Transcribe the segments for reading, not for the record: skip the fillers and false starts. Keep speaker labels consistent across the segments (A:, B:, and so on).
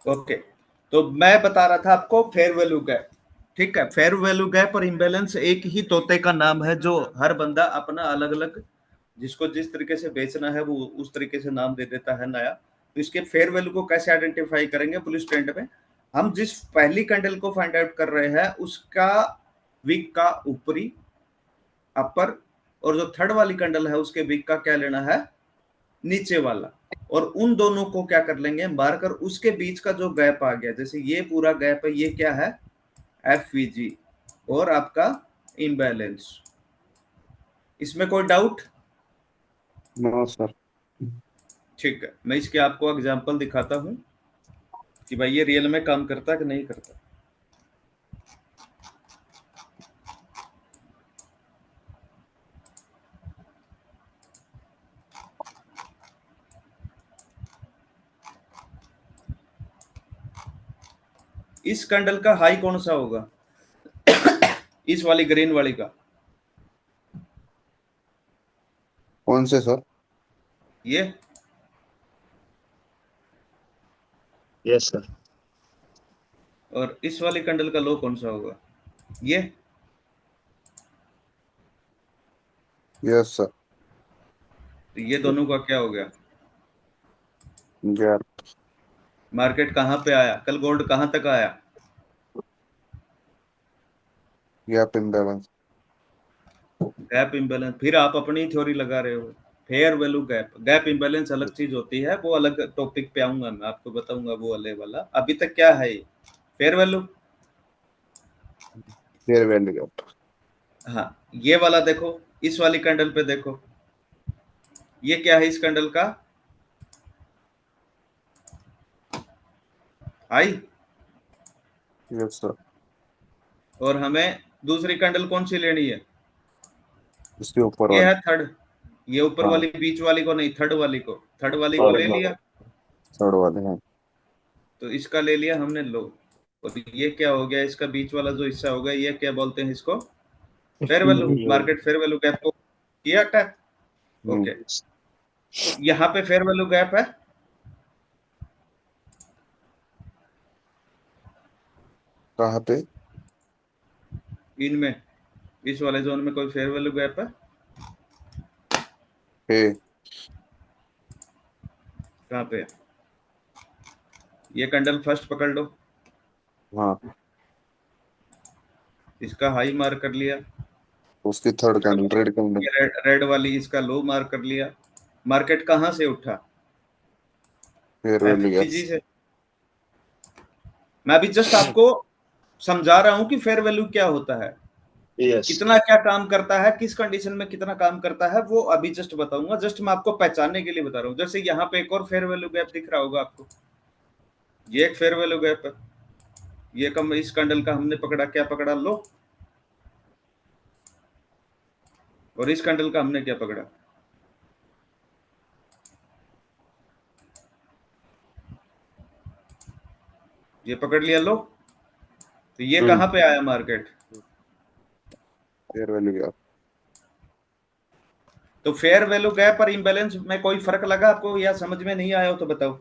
A: Okay, तो मैं बता रहा था आपको फेयर वैल्यू गैप। ठीक है, फेयर वैल्यू गैप और इम्बैलेंस एक ही तोते का नाम है, जो हर बंदा अपना अलग अलग, जिसको जिस तरीके से बेचना है वो उस तरीके से नाम दे देता है नया। तो इसके फेयर वैल्यू को कैसे आइडेंटिफाई करेंगे बुलिश ट्रेंड में? हम जिस पहली कैंडल को फाइंड आउट कर रहे हैं उसका वीक का ऊपरी अपर, और जो थर्ड वाली कैंडल है उसके वीक का क्या लेना है, नीचे वाला। और उन दोनों को क्या कर लेंगे, मारकर उसके बीच का जो गैप आ गया, जैसे ये पूरा गैप है, ये क्या है, एफवीजी और आपका इम्बैलेंस। इसमें कोई डाउट?
B: No sir.
A: ठीक है, मैं इसके आपको एग्जांपल दिखाता हूं कि भाई ये रियल में काम करता है कि नहीं करता। इस कैंडल का हाई कौन सा होगा, इस वाली ग्रीन वाली का?
B: कौन से सर?
A: ये।
C: Yes sir.
A: और इस वाली कैंडल का लो कौन सा होगा, ये।
B: Yes sir.
A: तो ये दोनों का क्या हो गया,
B: गैप।
A: मार्केट कहां पे आया, कल गोल्ड कहां तक आया,
B: गैप इम्बैलेंस।
A: Gap imbalance. फिर आप अपनी थ्योरी लगा रहे हो। Fair value gap, gap imbalance अलग चीज होती है, वो अलग टॉपिक पे आऊंगा, मैं आपको बताऊंगा वो अलग वाला। अभी तक क्या है ये, fair value.
B: Fair value gap.
A: हाँ, ये वाला देखो, इस वाली कैंडल पे देखो, ये क्या है इस कैंडल का, हाई।
B: Yes sir.
A: और हमें दूसरी कैंडल कौन सी लेनी है,
B: इसके ऊपर
A: ये है
B: वाली।
A: थर्ड। ये ऊपर
B: हाँ,
A: वाली बीच वाली को नहीं, थर्ड वाली को, थर्ड वाली को ले
B: थर्ड
A: लिया।
B: थर्ड वाले हैं।
A: तो इसका ले लिया हमने लो। और ये क्या हो गया, इसका बीच वाला जो हिस्सा हो गया, ये क्या बोलते हैं इसको, fair value. Market fair value gap को किया टैप। ओके, यहाँ पे फेयर वैल्यू गैप है,
B: कहाँ पे?
A: इनमें, इस वाले जोन में कोई फेयर वैल्यू गैप है,
B: है।
A: कहाँ पे है? ये कैंडल फर्स्ट पकड़ लो,
B: हाँ,
A: इसका हाई मार कर लिया,
B: उसकी थर्ड कैंडल रेड कैंडल।
A: ये रेड वाली इसका लो मार कर लिया। मार्केट कहाँ से उठा,
B: फेयर वैल्यू गैप।
A: एफपीजी से। मैं अभी जस्ट आपको समझा रहा हूं कि फेयर वैल्यू क्या होता है,
C: यस।
A: कितना क्या काम करता है, किस कंडीशन में कितना काम करता है, वो अभी जस्ट बताऊंगा। जस्ट मैं आपको पहचानने के लिए बता रहा हूँ। जैसे यहाँ पे एक और फेयर वैल्यू गैप दिख रहा होगा आपको, ये एक फेयर वैल्यू गैप है। ये कम, इस कैंडल का हमने पकड़ा, क्या पकड़ा, लो। और इस कैंडल का हमने क्या पकड़ा, ये पकड़ लिया, लो। तो ये कहाँ पे आया मार्केट,
B: फेयर वैल्यू गैप।
A: तो फेयर वैल्यू गैप और इम्बैलेंस में कोई फर्क लगा आपको, या समझ में नहीं आया हो तो बताओ।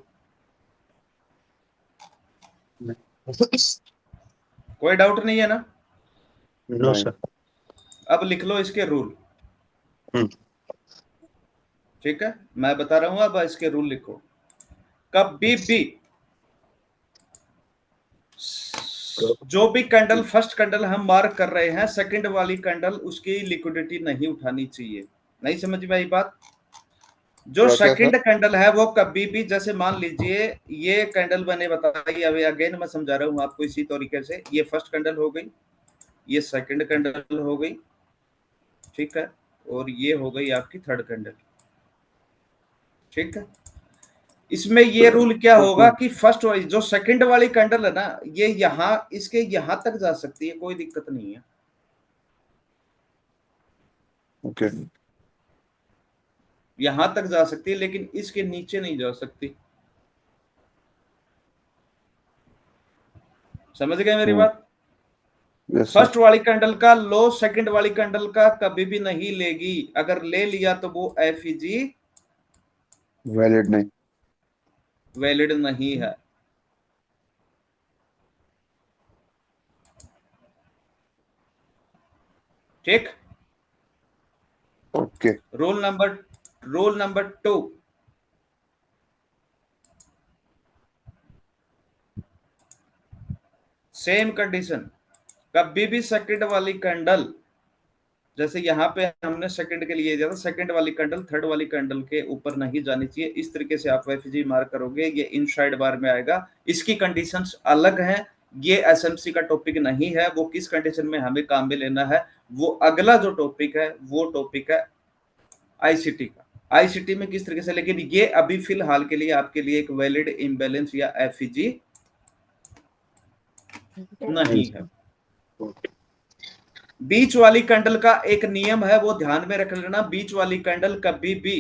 A: कोई डाउट नहीं है ना?
C: No sir.
A: अब लिख लो इसके रूल। ठीक है, मैं बता रहा हूं, अब इसके रूल लिखो। कभी भी जो भी कैंडल फर्स्ट कैंडल हम मार्क कर रहे हैं, सेकंड वाली कैंडल उसकी लिक्विडिटी नहीं उठानी चाहिए। नहीं समझ में आई बात? जो
B: क्या क्या सर?
A: सेकंड कैंडल है वो कभी भी, जैसे मान लीजिए ये कैंडल मैंने बताई, अभी अगेन मैं समझा रहा हूं आपको इसी तरीके से। ये फर्स्ट कैंडल हो गई, ये सेकंड कैंडल हो गई, ठीक है, और ये हो गई आपकी थर्ड कैंडल। ठीक है, इसमें ये रूल क्या होगा कि फर्स्ट वाली जो सेकंड वाली कैंडल है ना, ये यहां, इसके यहां तक जा सकती है, कोई दिक्कत नहीं है।
B: ओके।
A: यहां तक जा सकती है, लेकिन इसके नीचे नहीं जा सकती। समझ गए मेरी बात?
B: Yes sir.
A: फर्स्ट वाली कैंडल का लो सेकंड वाली कैंडल का कभी भी नहीं लेगी। अगर ले लिया तो वो एफईजी
B: वैलिड नहीं।
A: वैलिड नहीं है। ठीक।
B: Okay.
A: Rule number 2, same condition, कभी भी सेकंड वाली कैंडल, जैसे यहाँ पे हमने सेकंड के लिए दिया था, सेकंड वाली कैंडल थर्ड वाली कैंडल के ऊपर नहीं जानी चाहिए। इस तरीके से आप एफजी मार्क करोगे, ये इनसाइड बार में आएगा। इसकी कंडीशंस अलग हैं, ये एसएमसी का टॉपिक नहीं है। वो किस कंडीशन में हमें काम में लेना है, वो अगला जो टॉपिक है वो टॉपिक है आईसीटी का। आईसीटी में किस तरीके से, लेकिन ये अभी फिलहाल के लिए आपके लिए एक वैलिड इम्बैलेंस या एफईजी नहीं है। बीच वाली कैंडल का एक नियम है, वो ध्यान में रख लेना। बीच वाली कैंडल कभी भी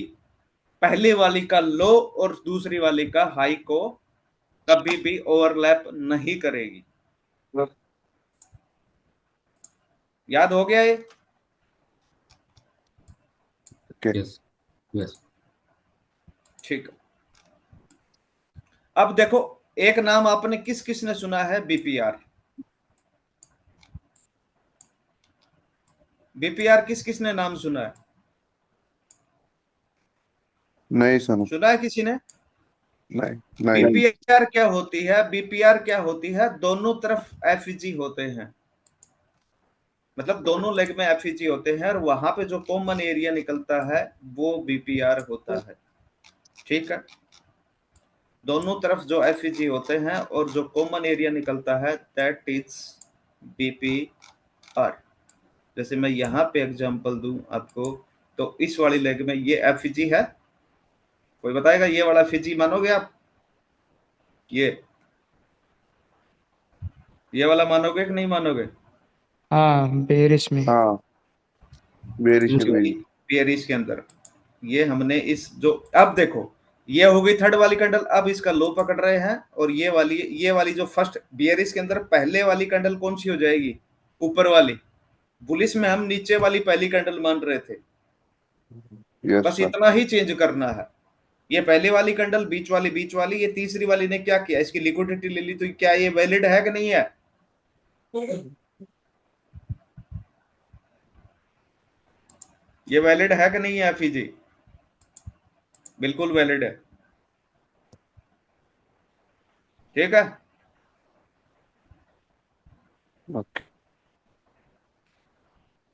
A: पहले वाली का लो और दूसरी वाली का हाई को कभी भी ओवरलैप नहीं करेगी। याद हो गया ये?
D: Yes yes.
A: ठीक। अब देखो, एक नाम आपने किस किस ने सुना है, बीपीआर। बीपीआर किस किस ने नाम सुना है?
B: नहीं सुनो।
A: सुना है किसी ने?
B: नहीं नहीं।
A: बीपीआर क्या होती है? बीपीआर क्या होती है? दोनों तरफ एफईजी होते हैं, मतलब दोनों लेग में एफईजी होते हैं, और वहां पे जो कॉमन एरिया निकलता है वो बीपीआर होता है। ठीक है, दोनों तरफ जो एफईजी होते हैं और जो कॉमन एरिया निकलता है दैट इज बीपीआर। जैसे मैं यहाँ पे एग्जांपल दूं आपको, तो इस वाली लेग में ये एफईजी है, कोई बताएगा ये वाला एफईजी मानोगे आप? ये वाला मानोगे कि नहीं मानोगे?
E: हाँ, बेरिश में।
B: हाँ, बेरिश में।
A: बेरिश के अंदर ये हमने इस जो, अब देखो ये हो गई थर्ड वाली कैंडल, अब इसका लो पकड़ रहे हैं, और ये वाली जो फर्स्ट बियरिश के अंदर पहले वाली कैंडल कौन सी हो जाएगी? ऊपर वाली। बुलिश में हम नीचे वाली पहली कैंडल मान रहे थे,
B: यस
A: बस
B: सर।
A: इतना ही चेंज करना है। ये पहले वाली कैंडल, बीच वाली, ये तीसरी वाली ने क्या किया, इसकी लिक्विडिटी ले ली, तो क्या ये वैलिड है कि नहीं है? ये वैलिड है कि नहीं है एफईजी? बिल्कुल वैलिड है। ठीक है,
B: ओके।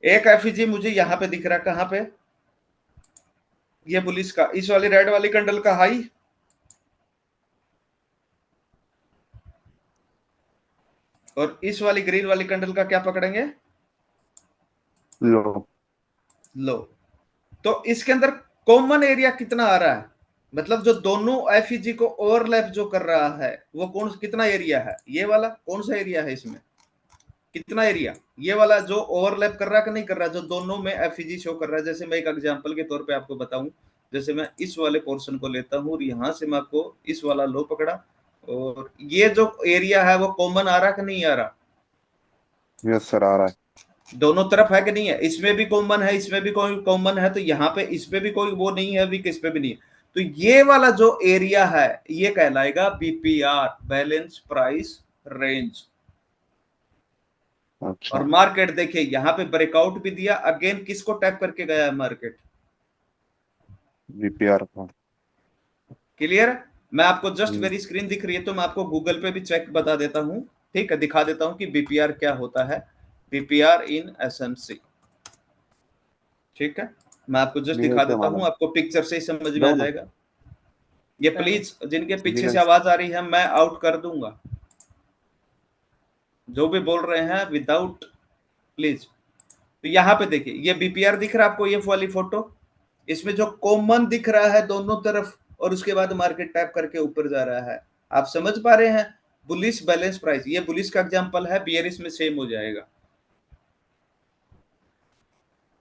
A: एक एफईजी मुझे यहां पे दिख रहा है, कहां पे? ये पुलिस का, इस वाली रेड वाली कैंडल का हाई, और इस वाली ग्रीन वाली कैंडल का क्या पकड़ेंगे? लो। तो इसके अंदर कॉमन एरिया कितना आ रहा है, मतलब जो दोनों एफईजी को ओवरलैप जो कर रहा है वो कितना एरिया है? ये वाला कौन सा एरिया है, इसमें कितना एरिया? ये वाला जो ओवरलैप कर रहा है कि नहीं कर रहा, जो दोनों में एफईजी शो कर रहा है। जैसे मैं एक एग्जांपल के तौर पे आपको बताऊं, जैसे मैं इस वाले पोर्शन को लेता हूं और यहां से मैं आपको इस वाला लो पकड़ा, और ये जो एरिया है वो कॉमन आ रहा कि नहीं आ रहा?
B: यस सर, आ रहा है।
A: दोनों तरफ है कि नहीं है? इसमें भी कॉमन है, इसमें भी कोई कॉमन है, तो यहाँ पे इसमें भी कोई वो नहीं है, अभी किस पे भी नहीं है। तो ये वाला जो एरिया है ये कहलाएगा बीपीआर, बैलेंस प्राइस रेंज।
B: अच्छा।
A: और मार्केट देखिए यहाँ पे ब्रेकआउट भी दिया, अगेन किसको टैप करके गया है मार्केट?
B: बीपीआर का।
A: क्लियर? मैं आपको जस्ट मेरी स्क्रीन दिख रही है तो मैं आपको गूगल पे भी चेक बता देता हूं, ठीक है, दिखा देता हूं कि बीपीआर क्या होता है, बीपीआर इन एसएमसी। ठीक है, मैं आपको जस्ट दिखा देता हूं, आपको पिक्चर से ही समझ में आ जाएगा। ये प्लीज जिनके पीछे से आवाज आ रही है मैं आउट कर दूंगा, जो भी बोल रहे हैं विदाउट प्लीज। तो यहाँ पे देखिए ये बीपीआर दिख रहा है आपको, ये वाली फोटो, इसमें जो कॉमन दिख रहा है दोनों तरफ, और उसके बाद मार्केट टैप करके ऊपर जा रहा है। आप समझ पा रहे हैं? बुलिश बैलेंस प्राइस, ये बुलिश का एग्जांपल है, बियरिश में सेम हो जाएगा।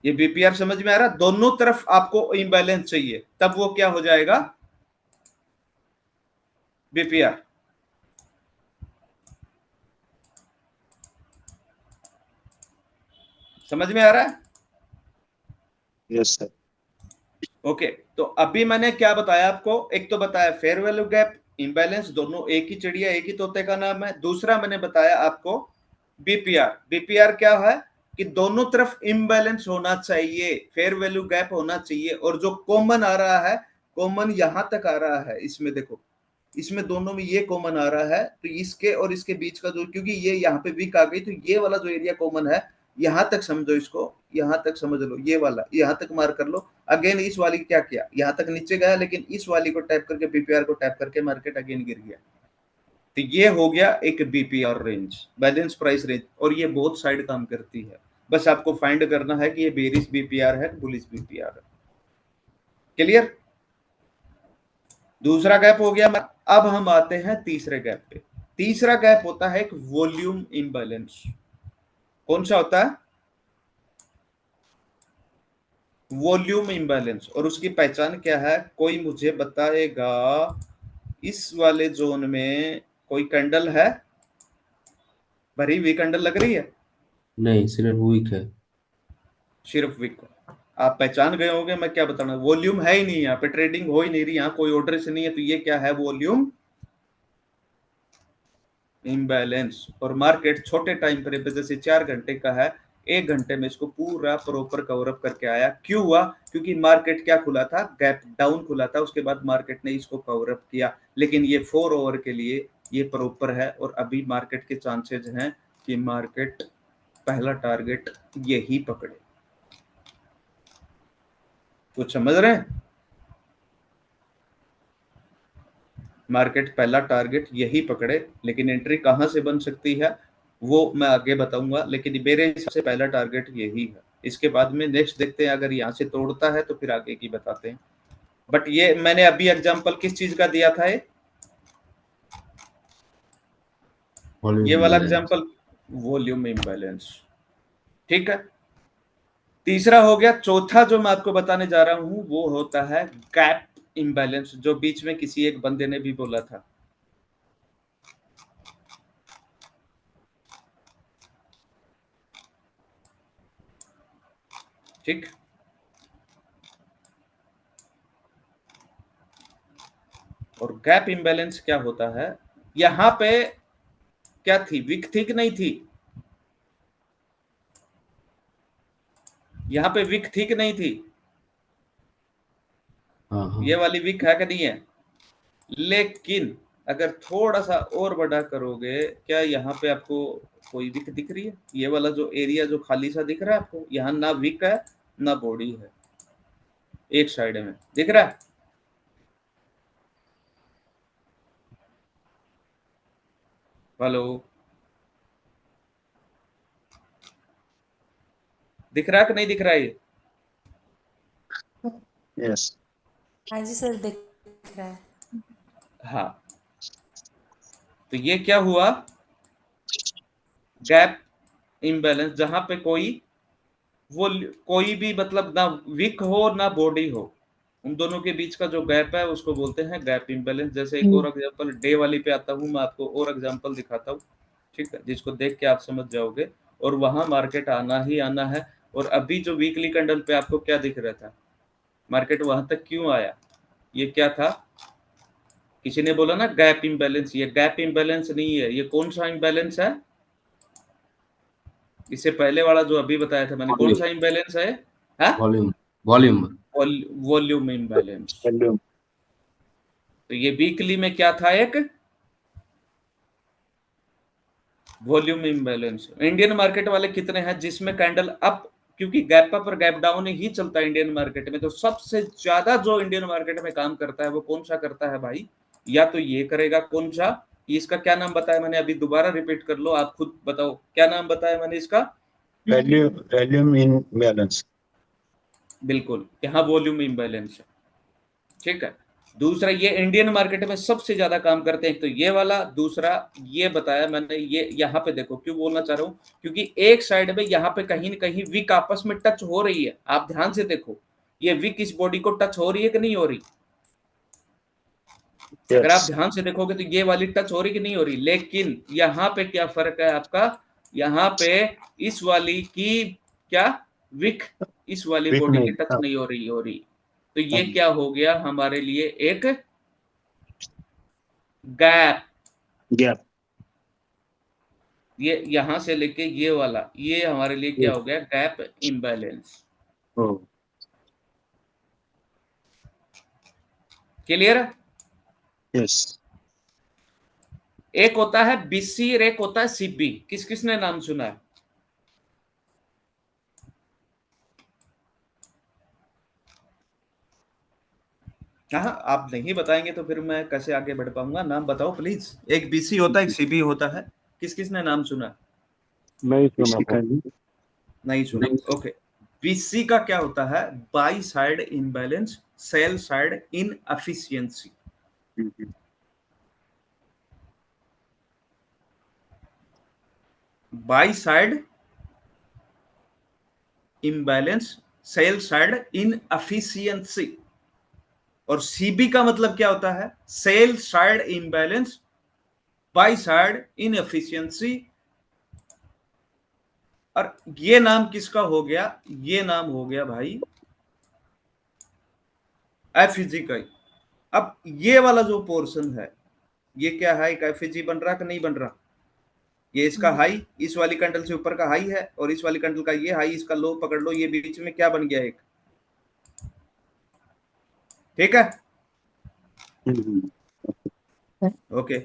A: ये बीपीआर समझ में आ रहा? दोनों तरफ आपको इम्बैलेंस चाहिए, तब वो क्या हो जाएगा? बीपीआर। समझ में आ रहा है?
C: Yes sir.
A: ओके, तो अभी मैंने क्या बताया आपको? एक तो बताया फेयर वैल्यू गैप, इम्बैलेंस, दोनों एक ही चिड़िया एक ही तोते का नाम है। दूसरा मैंने बताया आपको बीपीआर। बीपीआर क्या है? कि दोनों तरफ इम्बैलेंस होना चाहिए, फेयर वैल्यू गैप होना चाहिए, और जो कॉमन आ रहा है, कॉमन यहां तक आ रहा है, इसमें देखो, इसमें दोनों में ये कॉमन आ रहा है, तो इसके और इसके बीच का जो, क्योंकि ये यहाँ पे वीक आ गई, तो ये वाला जो एरिया कॉमन है, यहां तक समझो इसको, यहां तक समझ लो, ये वाला यहां तक मार्क कर लो। अगेन इस वाली क्या किया, यहां तक नीचे गया, लेकिन इस वाली को टैप करके, बीपीआर को टैप करके मार्केट अगेन गिर गया। तो ये हो गया एक BPR range, balance price range, और ये बहुत साइड काम करती है। बस आपको फाइंड करना है कि ये बेरिश बीपीआर है, बुलिश बीपीआर है। क्लियर? दूसरा गैप हो गया। अब हम आते हैं तीसरे गैप पे। तीसरा गैप होता है एक वॉल्यूम इम्बैलेंस। कौन सा होता है? Volume imbalance. और उसकी पहचान क्या है, कोई मुझे बताएगा? इस वाले जोन में कोई कैंडल है? भरी हुई कैंडल लग रही है?
D: नहीं, सिर्फ वीक है।
A: सिर्फ वीक। आप पहचान गए होंगे मैं क्या बताना। वॉल्यूम है ही नहीं, यहाँ पे ट्रेडिंग हो ही नहीं रही, यहाँ कोई ऑर्डर से नहीं है, तो ये क्या है? Volume imbalance. और मार्केट छोटे टाइम फ्रेम पे, जैसे 4 घंटे का है, 1 घंटे में इसको पूरा प्रॉपर कवर अप करके आया। क्यों हुआ? क्योंकि मार्केट क्या खुला था? गैप डाउन खुला था, उसके बाद मार्केट ने इसको कवर अप किया। लेकिन ये 4 ओवर के लिए ये प्रॉपर है, और अभी मार्केट के चांसेस हैं कि मार्केट पहला टारगेट यही पकड़े। कुछ समझ रहे हैं? मार्केट पहला टारगेट यही पकड़े, लेकिन एंट्री कहां से बन सकती है वो मैं आगे बताऊंगा, लेकिन मेरे हिसाब से पहला टारगेट यही है। इसके बाद में नेक्स्ट देखते हैं, अगर यहां से तोड़ता है तो फिर आगे की बताते हैं। बट ये मैंने अभी एग्जांपल किस चीज का दिया था? ये वाला एग्जांपल वॉल्यूम इम्बैलेंस। ठीक है, तीसरा हो गया। चौथा जो मैं आपको बताने जा रहा हूं वो होता है गैप इम्बैलेंस, जो बीच में किसी एक बंदे ने भी बोला था। ठीक, और गैप इम्बैलेंस क्या होता है? यहां पे क्या थी? विक थी कि नहीं थी? यहां पे विक थी कि नहीं थी?
D: हाँ।
A: ये वाली विक है कि नहीं है? लेकिन अगर थोड़ा सा और बड़ा करोगे, क्या यहाँ पे आपको कोई विक दिख रही है? ये वाला जो एरिया जो खाली सा दिख रहा है आपको, यहाँ ना विक है ना बॉडी है, एक साइड में दिख रहा है। हेलो, दिख रहा है कि नहीं दिख रहा है? ये
C: यस।
F: हाँ जी सर, दिख रहा है।
A: हाँ, तो ये क्या हुआ? गैप इम्बैलेंस, जहां पे कोई भी मतलब ना विक हो ना बॉडी हो, उन दोनों के बीच का जो गैप है उसको बोलते हैं गैप इम्बैलेंस। जैसे एक और एग्जांपल डे वाली पे आता हूं, मैं आपको और एग्जांपल दिखाता हूं, ठीक है, जिसको देख के आप समझ जाओगे। और वहां मार्केट आना ही आना है। और अभी जो वीकली कैंडल पे आपको क्या दिख रहा था? मार्केट वहां तक क्यों आया? ये क्या था? किसी ने बोला ना गैप इम्बैलेंस। ये गैप इम्बैलेंस नहीं है, ये कौन सा इम्बैलेंस है? इससे पहले वाला जो अभी बताया था मैंने, कौन सा इम्बैलेंस है?
D: Volume volume
A: volume imbalance.
C: Volume.
A: तो ये वीकली में क्या था? एक वॉल्यूम इम्बैलेंस। इंडियन मार्केट वाले कितने हैं जिसमें कैंडल अप, क्योंकि गैप अप और गैप डाउन ही चलता है इंडियन मार्केट में। तो सबसे ज्यादा जो इंडियन मार्केट में काम करता है वो कौन सा करता है भाई? या तो ये करेगा, कौन सा, इसका क्या नाम बताया मैंने? अभी दोबारा रिपीट कर लो, आप खुद बताओ क्या नाम बताया मैंने इसका?
C: Volume in balance.
A: बिल्कुल, यहाँ वॉल्यूम इम्बैलेंस है। ठीक है, दूसरा ये इंडियन मार्केट में सबसे ज्यादा काम करते हैं, तो ये वाला। दूसरा ये बताया मैंने, ये यहाँ पे देखो, क्यों बोलना चाह रहा हूँ, क्योंकि एक साइड में यहाँ पे कहीं ना कहीं विक आपस में टच हो रही है। आप ध्यान से देखो, ये विक इस बॉडी को टच हो रही है कि नहीं हो रही? अगर आप ध्यान से देखोगे तो ये वाली टच हो रही कि नहीं हो रही? लेकिन यहाँ पे क्या फर्क है आपका? यहाँ पे इस वाली की क्या विक इस वाली
C: विक
A: बॉडी
C: नहीं,
A: की टच
C: हाँ।
A: नहीं हो रही। तो ये क्या हो गया हमारे लिए? एक गैप।
C: गैप।
A: ये यहां से लेके ये वाला, ये हमारे लिए क्या हो गया, गैप इम्बैलेंस।
C: Oh,
A: क्लियर है?
C: yes.
A: एक होता है बीसी और एक होता है सीबी। किस किसने नाम सुना है? हाँ, आप नहीं बताएंगे तो फिर मैं कैसे आगे बढ़ पाऊंगा? नाम बताओ प्लीज। एक बीसी होता है, एक सीबी होता है। किस किसने नाम सुना?
B: नहीं सुना
C: Physical.
A: नहीं सुना, ओके। बीसी का क्या होता है? By side imbalance, sell side inefficiency.
C: Mhm.
A: By side imbalance, sell side inefficiency. और सीबी का मतलब क्या होता है? Sell side imbalance, by side inefficiency. और ये नाम किसका हो गया? ये नाम हो गया भाई एफईजी का ही। अब ये वाला जो पोर्शन है, ये क्या है? एक एफईजी बन रहा कि नहीं बन रहा? ये इसका हाई, इस वाली कंडल से ऊपर का हाई है, और इस वाली कंडल का ये हाई, इसका लो पकड़ लो, ये बीच में क्या बन गया? एक, ठीक है,
C: Mhm.
A: ओके।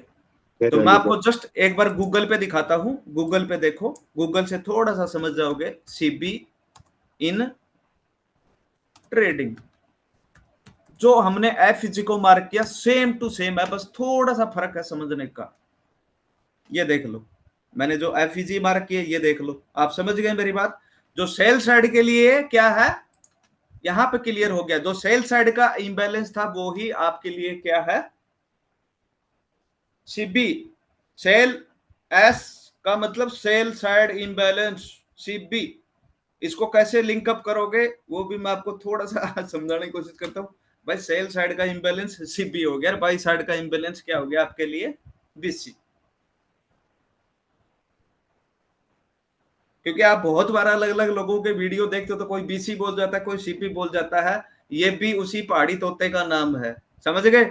C: Very
A: तो मैं
C: valuable.
A: आपको जस्ट एक बार गूगल पे दिखाता हूं, गूगल पे देखो, गूगल से थोड़ा सा समझ जाओगे। सीबी इन ट्रेडिंग, जो हमने एफईजी को मार्क किया सेम टू सेम है, बस थोड़ा सा फर्क है समझने का। ये देख लो, मैंने जो एफईजी मार्क किया ये देख लो, आप समझ गए मेरी बात? जो सेल साइड के लिए क्या है, यहां पे क्लियर हो गया। जो सेल साइड का इंबैलेंस था वो ही आपके लिए क्या है? सीबी। सेल एस का मतलब सेल साइड इंबैलेंस, सीबी। इसको कैसे लिंकअप करोगे वो भी मैं आपको थोड़ा सा समझाने की कोशिश करता हूं। भाई सेल साइड का इंबैलेंस सीबी हो गया, बाई साइड का इंबैलेंस क्या हो गया आपके लिए? बीसी। क्योंकि आप बहुत बार अलग अलग लोगों के वीडियो देखते हो तो कोई बीसी बोल जाता है, कोई सीपी बोल जाता है। ये भी उसी पहाड़ी तोते का नाम है, समझ गए?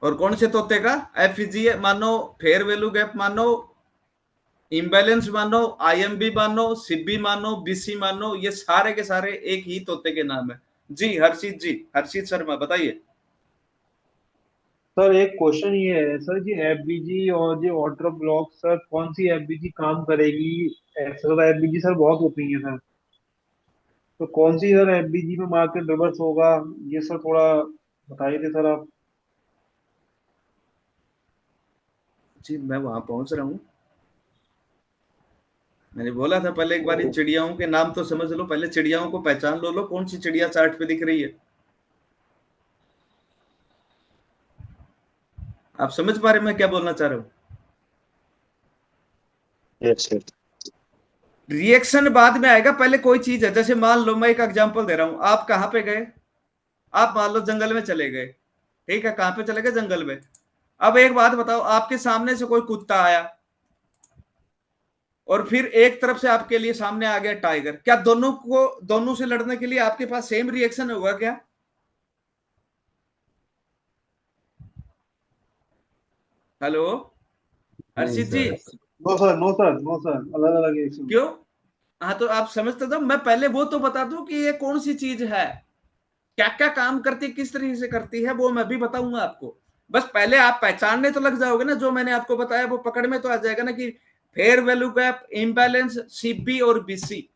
A: और कौन से तोते का? एफईजी मानो, फेयर वैल्यू गैप मानो, इम्बैलेंस मानो, आईएमबी मानो, सीबी मानो, बीसी मानो, ये सारे के सारे एक ही तोते के नाम है। जी हर्षित जी, हर्षित शर्मा बताइए।
G: सर एक क्वेश्चन ये है सर कि एफबीजी और जो ऑर्डर ब्लॉक सर कौन सी एफबीजी काम करेगी? सर एफबीजी सर बहुत होती है सर, तो कौन सी सर एफबीजी में मार्केट रिवर्स होगा? ये सर थोड़ा बताइए थे सर आप।
A: जी मैं वहां पहुंच रहा हूं। मैंने बोला था पहले एक बार चिड़ियाओं के नाम तो समझ लो, पहले चिड़ियाओं को पहचान लो कौन सी चिड़िया चार्ट पे दिख रही है। आप समझ पा रहे मैं क्या बोलना चाह रहा हूं?
C: Yes, yes.
A: रिएक्शन बाद में आएगा, पहले कोई चीज है। जैसे मान लो, मैं एक एग्जांपल दे रहा हूं, आप कहां पे गए? आप मान लो जंगल में चले गए, ठीक है? कहां पे चले गए? जंगल में। अब एक बात बताओ, आपके सामने से कोई कुत्ता आया और फिर एक तरफ से आपके लिए सामने आ गया टाइगर, क्या दोनों से लड़ने के लिए आपके पास सेम रिएक्शन होगा क्या? हेलो
D: नहीं
A: Harshit ji,
D: sir.
G: No sir, no sir, no sir, अलग अलग रिएक्शन।
A: क्यों? हाँ तो आप समझते तो मैं पहले वो तो बता दूं कि ये कौन सी चीज है, क्या क्या काम करती है, किस तरीके से करती है, वो मैं भी बताऊंगा आपको। बस पहले आप पहचानने तो लग जाओगे ना, जो मैंने आपको बताया वो पकड़ में तो आ जाएगा ना, कि fair value gap, imbalance, CP और बीसी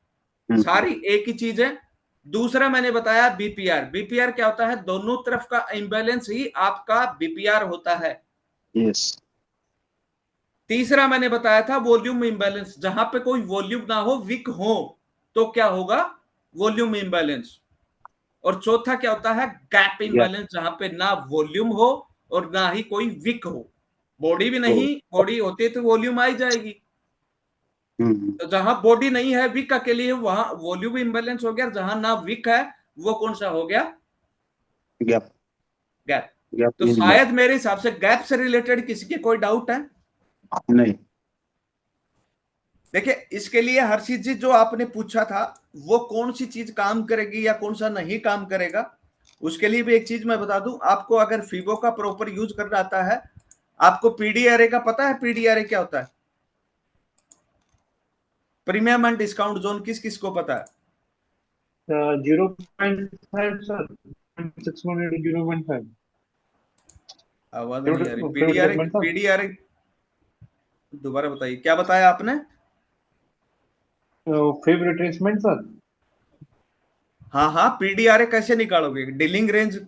C: Mhm.
A: सारी एक ही चीज है। दूसरा मैंने बताया बीपीआर। बीपीआर क्या होता है? दोनों तरफ का इम्बैलेंस ही आपका बीपीआर होता है।
C: Yes.
A: तीसरा मैंने बताया था वॉल्यूम इम्बैलेंस, जहां पे कोई वॉल्यूम ना हो, विक हो, तो क्या होगा? Volume imbalance. और चौथा क्या होता है? Gap
C: Yeah.
A: इम्बैलेंस, जहां पे ना वॉल्यूम हो और ना ही कोई विक हो। बॉडी भी
C: Oh.
A: नहीं, बॉडी होती तो वॉल्यूम आ ही जाएगी।
C: Mhm.
A: तो जहां बॉडी नहीं है, विक अकेली है, वहां वॉल्यूम इम्बैलेंस हो गया। जहां ना विक है, वो कौन सा हो गया?
C: Gap.
A: गैप।
C: Gap
A: तो
C: in gap.
A: शायद मेरे हिसाब से गैप से रिलेटेड किसी के कोई डाउट है?
C: नहीं.
A: देखिए, इसके लिए हर्षित जी जो आपने पूछा था, वो कौन सी चीज काम करेगी या कौन सा नहीं काम करेगा, उसके लिए भी एक चीज मैं बता दूं आपको, अगर फीबो का प्रॉपर यूज करना आता है, आपको पीडीआरए का पता है? पीडीआरए क्या होता है? प्रीमियम एंड डिस्काउंट जोन किस किस को पता है?
G: 0.5 सर, 0.5
A: आवाज नहीं आ रही।
G: फेवरेट
A: पीडीआरए,
G: रेटमेंट सर,
A: पीडीआरए दोबारा बताइए, क्या बताया आपने?
G: फेवरेट रेटमेंट सर।
A: हाँ हाँ, पीडीआरए कैसे निकालोगे? डीलिंग रेंज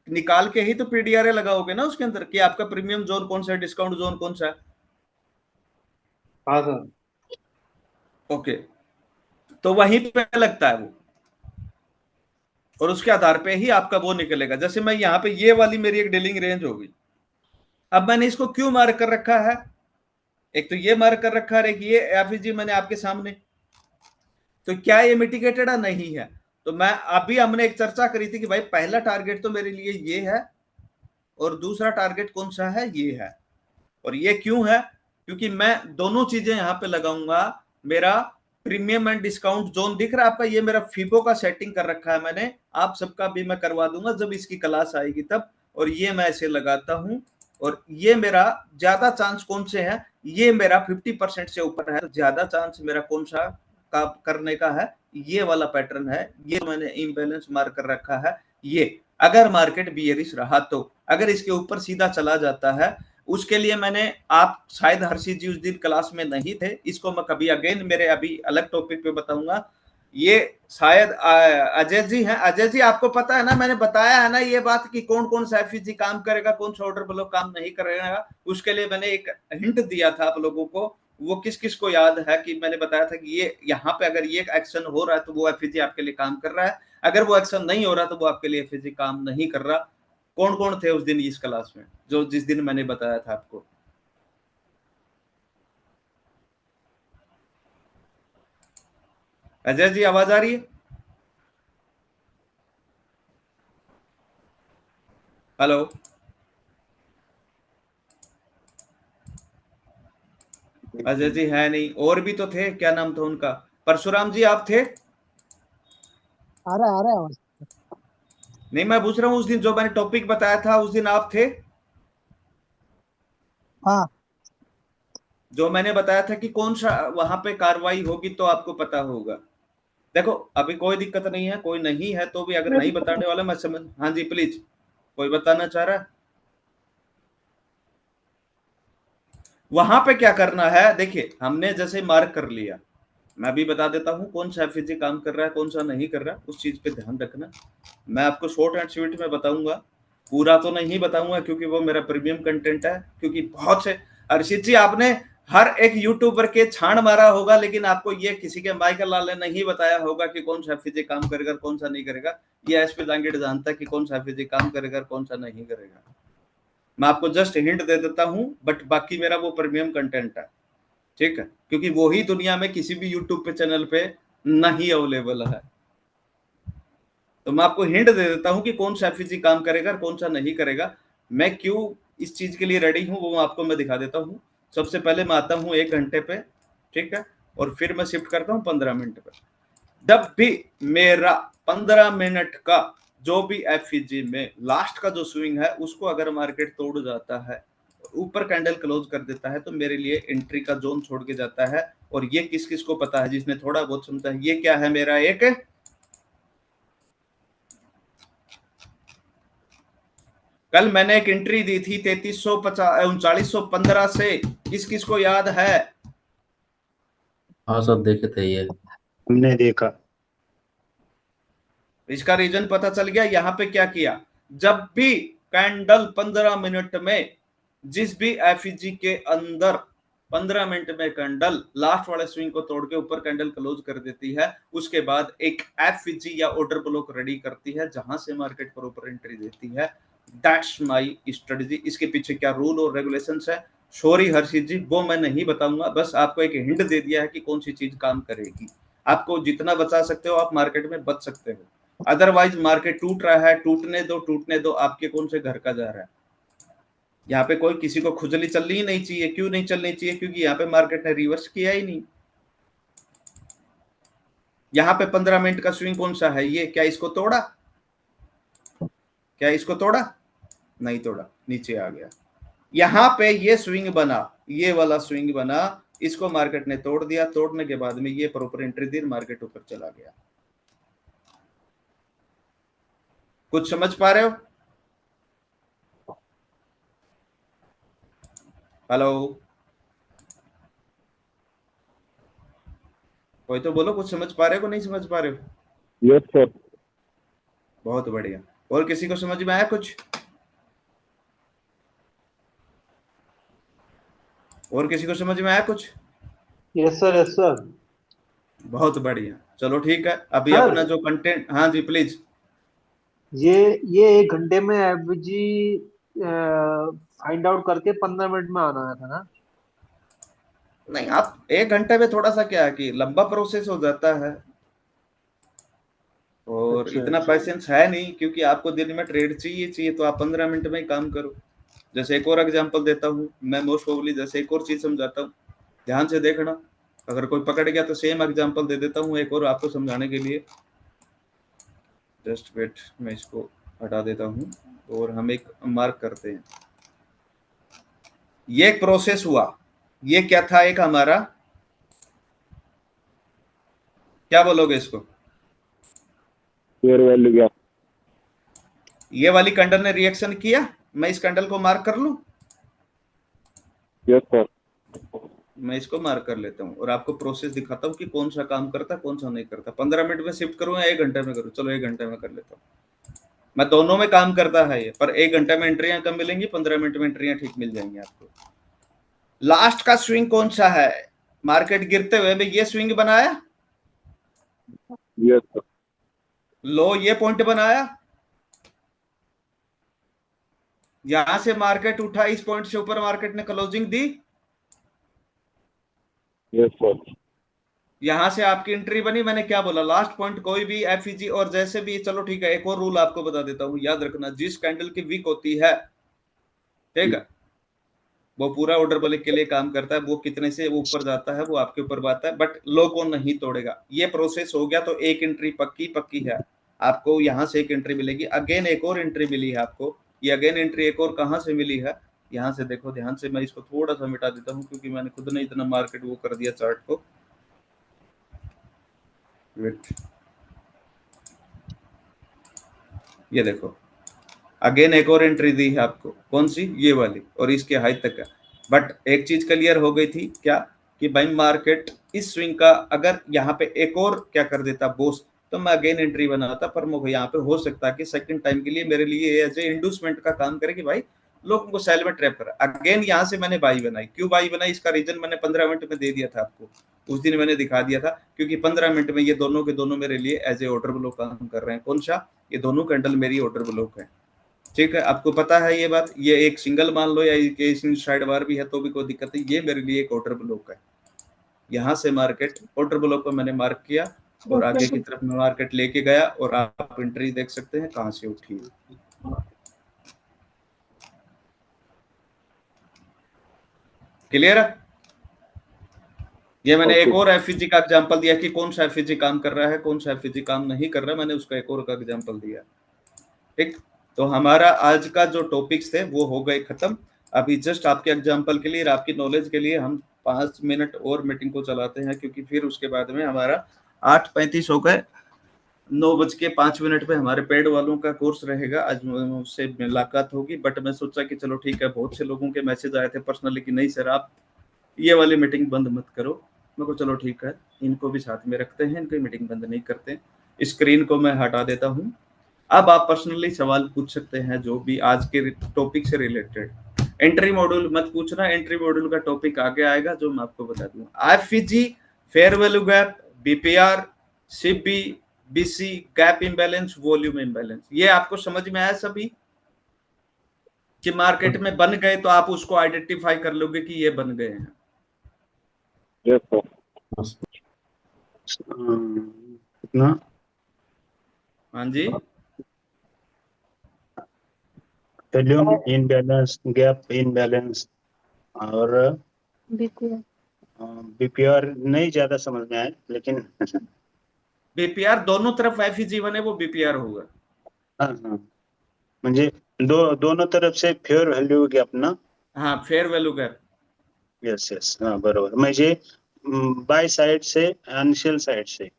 A: निकाल के ही तो पीडीआरए लगाओगे ना उसके अंदर, कि आपका प्रीमियम जोन कौन सा है, डिस्काउंट जोन कौन सा है।
G: हाँ सर।
A: ओके, तो वहीं पे लगता है वो, और उसके आधार पे ही आपका वो निकलेगा। जैसे मैं यहाँ पे, ये वाली मेरी एक डीलिंग रेंज होगी, अब मैंने इसको क्यों मार्क कर रखा है? एक तो ये मार्क कर रखा है, एक ये एफईजी मैंने आपके सामने, तो क्या ये मिटिगेटेड है? नहीं है। तो मैं अभी, हमने एक चर्चा करी थी कि भाई पहला टारगेट तो मेरे लिए ये है, और दूसरा टारगेट कौन सा है? ये है। और ये क्यों है? क्योंकि मैं दोनों चीजें यहां पे लगाऊंगा। मेरा प्रीमियम एंड डिस्काउंट जोन दिख रहा है आपका, ये मेरा फीबो का सेटिंग कर रखा है मैंने, आप सबका भी मैं करवा दूंगा जब इसकी क्लास आएगी तब। और ये मैं ऐसे लगाता हूं, और ये मेरा ज्यादा चांस कौन से है? ये मेरा 50% से ऊपर है, तो ज्यादा चांस मेरा कौन सा का करने का है? ये वाला पैटर्न है, ये मैंने इम्बैलेंस मार्क कर रखा है। ये अगर मार्केट बियरिश रहा तो, अगर इसके ऊपर सीधा चला जाता है, उसके लिए मैंने, आप शायद हर्षित जी उस दिन क्लास में नहीं थे, इसको मैं कभी अगेन मेरे अभी अलग टॉपिक पे बताऊंगा। ये शायद अजय जी हैं। अजय जी, आपको पता है ना, मैंने बताया है ना ये बात कि कौन कौन सा एफईजी काम करेगा, कौन सा ऑर्डर ब्लॉक काम नहीं करेगा। उसके लिए मैंने एक हिंट दिया था आप लोगों को, वो किस किस को याद है कि मैंने बताया था कि ये यहाँ पे अगर ये एक्शन हो रहा है तो वो एफईजी आपके लिए काम कर रहा है, अगर वो एक्शन नहीं हो रहा तो वो आपके लिए एफईजी काम नहीं कर रहा। कौन कौन थे उस दिन इस क्लास में, जो जिस दिन मैंने बताया था आपको? अजय जी, आवाज आ रही है? हेलो? अजय जी है नहीं, और भी तो थे, क्या नाम था उनका? परशुराम जी, आप थे?
H: आ रहा है आवाज।
A: नहीं, मैं पूछ रहा हूँ उस दिन जो मैंने टॉपिक बताया था, उस दिन आप थे?
H: हाँ,
A: जो मैंने बताया था कि कौन सा वहां पे कार्रवाई होगी तो आपको पता होगा। देखो, अभी कोई दिक्कत नहीं है, कोई नहीं है तो भी, अगर नहीं बताने वाला मैं समझ। हाँ जी, प्लीज, कोई बताना चाह रहा है? वहां पे क्या करना है, देखिए हमने जैसे मार्क कर लिया, मैं भी बता देता हूं कौन सा एफईजी काम कर रहा है, कौन सा नहीं कर रहा, उस चीज पे ध्यान रखना। मैं आपको शॉर्ट एंड स्वीट में बताऊंगा, पूरा तो नहीं बताऊंगा क्योंकि वो मेरा प्रीमियम कंटेंट है। क्योंकि बहुत से, अर्षित जी, आपने हर एक यूट्यूबर के छाण मारा होगा, लेकिन आपको ये किसी के माइकल लाल ने नहीं बताया होगा कि कौन सा एफईजी काम करेगा, कौन सा नहीं करेगा। ये एसपी जांगीड़ जानता है कि कौन सा एफईजी काम करेगा, कौन सा नहीं करेगा। मैं आपको जस्ट हिंट दे देता हूं, बट बाकी मेरा वो प्रीमियम कंटेंट है, ठीक है? क्योंकि वो ही दुनिया में किसी भी यूट्यूब पे चैनल पे नहीं अवेलेबल है। तो मैं आपको हिंट दे देता हूं कि कौन सा एफईजी काम करेगा और कौन सा नहीं करेगा। मैं क्यों इस चीज के लिए रेडी हूं वो आपको मैं दिखा देता हूं। सबसे पहले मैं आता हूं 1 घंटे पे, ठीक है, और फिर मैं शिफ्ट करता हूं 15 मिनट पे। जब भी मेरा 15 मिनट का जो भी एफईजी में लास्ट का जो स्विंग है, उसको अगर मार्केट तोड़ जाता है, ऊपर कैंडल क्लोज कर देता है, तो मेरे लिए एंट्री का जोन छोड़ के जाता है। और ये किस किस को पता है, जिसने थोड़ा बहुत समझा है? ये क्या है, मेरा एक, कल मैंने एक एंट्री दी थी 3915 से, किस किस को याद है?
D: हाँ सर, देखे थे ये।
C: हमने देखा।
A: इसका रीजन पता चल गया। यहाँ पे क्या किया, जब भी कैंडल 15 मिनट में, जिस भी एफईजी के अंदर 15 मिनट में कैंडल लास्ट वाले स्विंग को तोड़ के ऊपर कैंडल क्लोज कर देती है, उसके बाद एक एफईजी या ऑर्डर ब्लॉक रेडी करती है, जहां से मार्केट पर ऊपर एंट्री देती है। That's my strategy. इसके पीछे क्या रूल और रेगुलेशंस है, सॉरी हर्षित जी, वो मैं नहीं बताऊंगा। बस आपको एक हिंट दे दिया है कि कौन सी चीज काम करेगी। आपको जितना बचा सकते हो आप मार्केट में बच सकते हो, अदरवाइज मार्केट टूट रहा है, टूटने दो, टूटने दो। आपके कौन से घर का जा रहा है? यहाँ पे कोई किसी को खुजली चलनी ही नहीं चाहिए। क्यों नहीं चलनी चाहिए? क्योंकि यहाँ पे मार्केट ने रिवर्स किया ही नहीं। यहाँ पे 15 मिनट का स्विंग कौन सा है, ये क्या इसको तोड़ा? क्या इसको तोड़ा? नहीं तोड़ा, नीचे आ गया। यहां पे ये स्विंग बना, ये वाला स्विंग बना, इसको मार्केट ने तोड़ दिया। तोड़ने के बाद में ये प्रॉपर एंट्री दी, मार्केट ऊपर चला गया। कुछ समझ पा रहे हो? हेलो, कोई तो बोलो, कुछ समझ पा रहे हो? नहीं समझ पा रहे हो?
B: Yes sir.
A: बहुत बढ़िया। और किसी को समझ में आया कुछ? और किसी को समझ में आया कुछ?
G: Yes sir, yes sir.
A: बहुत बढ़िया, चलो ठीक है। अभी
G: सर,
A: अपना जो कंटेंट, हाँ जी प्लीज।
G: ये 1 घंटे में एफबीजी फाइंड आउट करके 15 मिनट में आना था ना?
A: नहीं, आप 1 घंटे में थोड़ा सा क्या है कि लंबा प्रोसेस हो जाता है, और
G: अच्छा,
A: इतना
G: अच्छा।
A: पेशेंस है नहीं, क्योंकि आपको दिन में ट्रेड चाहिए तो आप 15 मिनट में ही काम करो। जैसे एक और एग्जांपल देता हूँ मैं, मोस्ट प्रोबेबली जैसे एक और चीज समझाता हूँ, ध्यान से देखना। अगर कोई पकड़ गया तो सेम एग्जांपल दे देता हूँ एक और आपको समझाने के लिए। जस्ट वेट, मैं इसको हटा देता हूँ और हम एक मार्क करते हैं। ये एक प्रोसेस हुआ, ये क्या था? एक हमारा, क्या बोलोगे इसको?
B: Fair value gap.
A: ये वाली कैंडल ने रिएक्शन किया, मैं इस कैंडल को मार्क कर लूं?
B: Yes sir.
A: मैं इसको मार्क कर लेता हूँ और आपको प्रोसेस दिखाता हूँ कि कौन सा काम करता है कौन सा नहीं करता। 15 मिनट में शिफ्ट करूँ या 1 घंटे में करूँ? चलो 1 घंटे में कर लेता हूँ। मैं दोनों में काम करता है ये, पर 1 घंटे में एंट्रियां कम मिलेंगी, 15 मिनट में एंट्रियां ठीक मिल जाएंगी आपको। लास्ट का स्विंग कौन सा है? मार्केट गिरते हुए में ये स्विंग बनाया,
B: यस सर।
A: लो ये पॉइंट बनाया, यहां से मार्केट उठा, इस पॉइंट से ऊपर मार्केट ने क्लोजिंग दी,
B: यस सर।
A: यहां से आपकी एंट्री बनी। मैंने क्या बोला? लास्ट पॉइंट कोई भी एफईजी और जैसे भी, चलो ठीक है, एक और रूल आपको बता देता हूं, याद रखना, जिस कैंडल की वीक होती है, ठीक है, वो पूरा ऑर्डर ब्लॉक के लिए काम करता है। वो कितने से वो ऊपर जाता है वो आपके ऊपर बात है, बट लो को नहीं तोड़ेगा। ये प्रोसेस हो गया तो एक एंट्री पक्की पक्की है आपको। यहां से एक एंट्री मिलेगी, अगेन एक और एंट्री मिली है आपको। ये अगेन एंट्री एक और कहां से मिली है? यहां से देखो ध्यान से, मैं इसको थोड़ा सा मिटा देता हूं क्योंकि मैंने खुद ने इतना मार्केट वो कर दिया चार्ट को। वेट, ये देखो, अगेन एक और एंट्री दी है आपको। कौन सी? ये वाली, और इसके हाई तक है। बट एक चीज क्लियर हो गई थी क्या, कि भाई मार्केट इस स्विंग का अगर यहाँ पे एक और क्या कर देता बूस्ट, तो मैं अगेन एंट्री बनाता। पर मुझे यहाँ पे हो सकता है कि सेकंड टाइम के लिए मेरे लिए एज ए इंडूसमेंट का काम करे कि भाई लोगों को सेल में ट्रैप करा। अगेन यहाँ से मैंने बाई बनाई। क्यों बाई बनाई? इसका रीजन मैंने 15 मिनट में दे दिया था आपको, उस दिन मैंने दिखा दिया था। क्योंकि 15 मिनट में ये दोनों के दोनों मेरे लिए एज ए ऑर्डर ब्लॉक काम कर रहे हैं। कौन सा? ये दोनों कैंडल मेरी ऑर्डर ब्लॉक है, ठीक है। आपको पता है ये बात। ये एक सिंगल मान लो या साइड बार भी है तो भी कोई दिक्कत नहीं। ये मेरे लिए एक ऑर्डर ब्लॉक है। यहाँ से मार्केट ऑर्डर ब्लॉक को मैंने मार्क किया और आगे की तरफ में मार्केट लेके गया, और आप एंट्री देख सकते हैं कहां से उठी है। क्लियर है? ये मैंने एक और एफईजी का एग्जांपल दिया कि कौन सा एफईजी काम कर रहा है कौन सा एफईजी काम नहीं कर रहा है। मैंने उसका एक और का एग्जांपल दिया, ठीक। तो हमारा आज का जो टॉपिक्स थे वो हो गए खत्म। अभी जस्ट आपके एग्जांपल के लिए और आपकी नॉलेज के लिए हम 5 मिनट और मीटिंग को चलाते हैं, क्योंकि फिर उसके बाद में हमारा 8:35 हो गए। 9:05 पे हमारे पेड वालों का कोर्स रहेगा। आज उससे मुलाकात होगी, बट मैं सोचा कि चलो ठीक है, बहुत से लोगों के मैसेज आए थे पर्सनली कि नहीं सर आप ये वाली मीटिंग बंद मत करो। मैं को चलो ठीक है, इनको भी साथ में रखते हैं, इनकी मीटिंग बंद नहीं करते। स्क्रीन को मैं हटा देता हूँ। अब आप पर्सनली सवाल पूछ सकते हैं जो भी आज के टॉपिक से रिलेटेड। एंट्री मॉड्यूल मत पूछना, एंट्री मॉड्यूल का टॉपिक आगे आएगा जो मैं आपको बता दूंगा। FEG, fair value gap, BPR, CB, BC, gap imbalance, volume imbalance, ये आपको समझ में आया सभी? कि मार्केट में बन गए तो आप उसको आइडेंटिफाई कर लोगे कि ये बन गए हैं।
B: Yes sir.
C: कितना?
A: हाँ जी,
C: वॉल्यूम इनबैलेंस, गैप इनबैलेंस और बीपीआर नहीं ज्यादा समझ में आया, लेकिन
A: बीपीआर दोनों तरफ एफईजी बने वो बीपीआर होगा।
C: हाँ हाँ म्हणजे दोनों तरफ से फेअर व्हॅल्यू गॅप ना?
A: हाँ, fair value gap.
C: Yes yes, हाँ बरोबर, म्हणजे बाय साइड से एंड सेल साइड से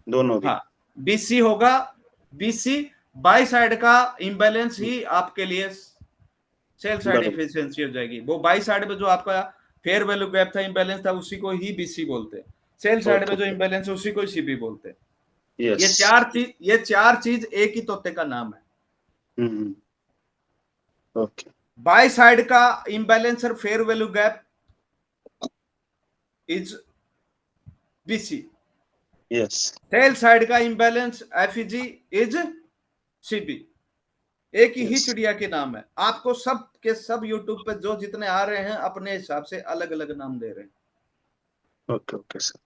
C: दोनों भी।
A: हाँ, बीसी होगा, बीसी बाई साइड का इम्बैलेंस ही आपके लिए सेल साइड
C: बरोबर।
A: एफिशिएंसी हो जाएगी। वो बाई साइड में जो आपका फेयर वैल्यू गैप था, इम्बैलेंस था, उसी को ही बीसी बोलते हैं। सेल साइड में जो इम्बैलेंस है उसी को सीबी बोलते हैं।
C: यस।
A: ये चार चीज एक ही तोते का नाम है।
C: ओके।
A: बाई साइड का इम्बैलेंस और fair value gap is BC.
C: Yes.
A: Sell side का इम्बैलेंस एफईजी इज सीबी। एक ही
C: Yes.
A: चिड़िया के नाम है। आपको सब के सब यूट्यूब पे जो जितने आ रहे हैं अपने हिसाब से अलग अलग नाम दे रहे हैं।
C: Okay okay sir.